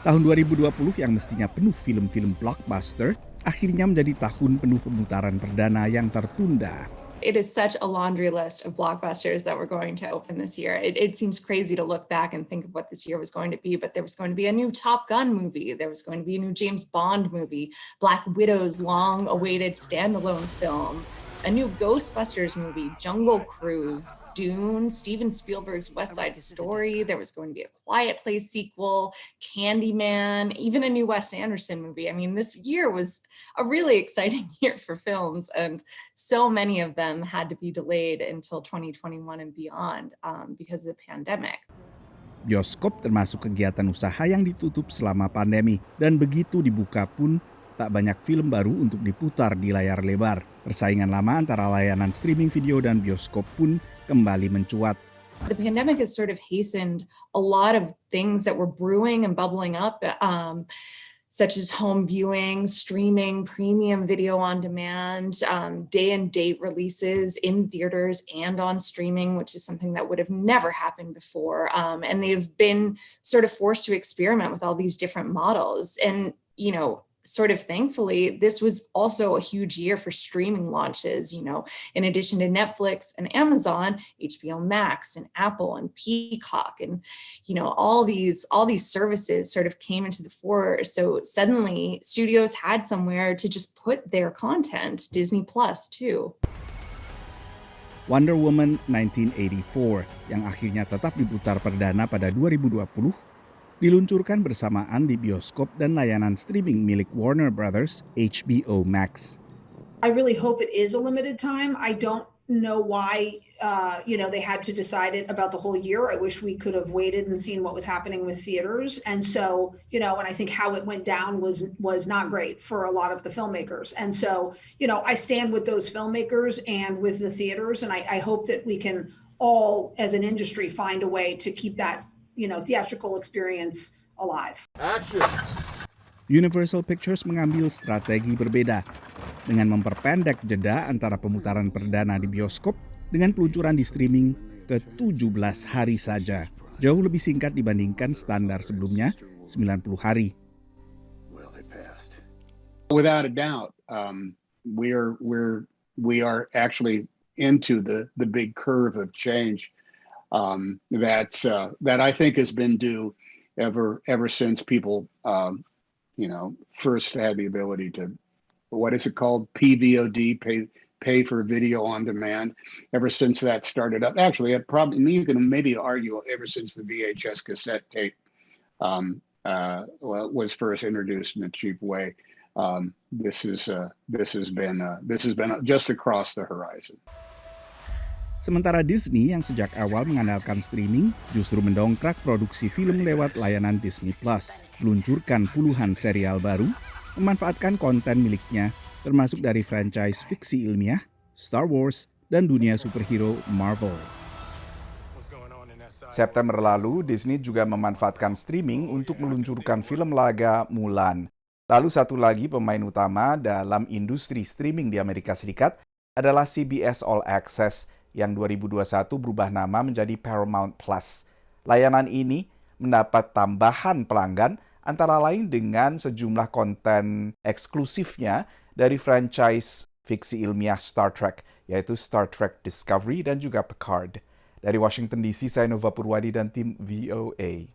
Tahun 2020 yang mestinya penuh film-film blockbuster, akhirnya menjadi tahun penuh pemutaran perdana yang tertunda. It is such a laundry list of blockbusters that we're going to open this year. It seems crazy to look back and think of what this year was going to be, but there was going to be a new Top Gun movie. There was going to be a new James Bond movie, Black Widow's long-awaited standalone film, a new Ghostbusters movie, Jungle Cruise, Dune, Steven Spielberg's West Side Story. There was going to be a Quiet Place sequel, Candyman, even a new Wes Anderson movie. I mean, this year was a really exciting year for films, and so many of them had to be delayed until 2021 and beyond because of the pandemic. Bioskop termasuk kegiatan usaha yang ditutup selama pandemi, dan begitu dibuka pun tak banyak film baru untuk diputar di layar lebar. Persaingan lama antara layanan streaming video dan bioskop pun kembali mencuat. The pandemic has sort of hastened a lot of things that were brewing and bubbling up, such as home viewing, streaming, premium video on demand, day and date releases in theaters and on streaming, which is something that would have never happened before. And they've been sort of forced to experiment with all these different models. And, you know, sort of thankfully, this was also a huge year for streaming launches, you know, in addition to Netflix and Amazon, HBO Max and Apple and Peacock and, you know, all these services sort of came into the fore. So suddenly studios had somewhere to just put their content, Disney Plus too. Wonder Woman 1984 yang akhirnya tetap diputar perdana pada 2020 diluncurkan bersamaan di bioskop dan layanan streaming milik Warner Brothers, HBO Max. I really hope it is a limited time. I don't know why, they had to decide it about the whole year. I wish we could have waited and seen what was happening with theaters. And so, and I think how it went down was not great for a lot of the filmmakers. And so, I stand with those filmmakers and with the theaters, and I hope that we can all, as an industry, find a way to keep that theatrical experience alive. Action. Universal Pictures mengambil strategi berbeda dengan memperpendek jeda antara pemutaran perdana di bioskop dengan peluncuran di streaming ke 17 hari saja. Jauh lebih singkat dibandingkan standar sebelumnya 90 hari. Without a doubt, we are actually into the big curve of change. That I think has been due ever since people first had the ability to, what is it called, PVOD, pay for video on demand. Ever since that started up, actually, you can maybe argue ever since the VHS cassette tape was first introduced in a cheap way. This has been just across the horizon. Sementara Disney yang sejak awal mengandalkan streaming justru mendongkrak produksi film lewat layanan Disney Plus, meluncurkan puluhan serial baru, memanfaatkan konten miliknya termasuk dari franchise fiksi ilmiah, Star Wars, dan dunia superhero Marvel. September lalu, Disney juga memanfaatkan streaming untuk meluncurkan film laga Mulan. Lalu satu lagi pemain utama dalam industri streaming di Amerika Serikat adalah CBS All Access yang 2021 berubah nama menjadi Paramount Plus. Layanan ini mendapat tambahan pelanggan antara lain dengan sejumlah konten eksklusifnya dari franchise fiksi ilmiah Star Trek, yaitu Star Trek Discovery dan juga Picard. Dari Washington DC, saya Nova Purwadi dan tim VOA.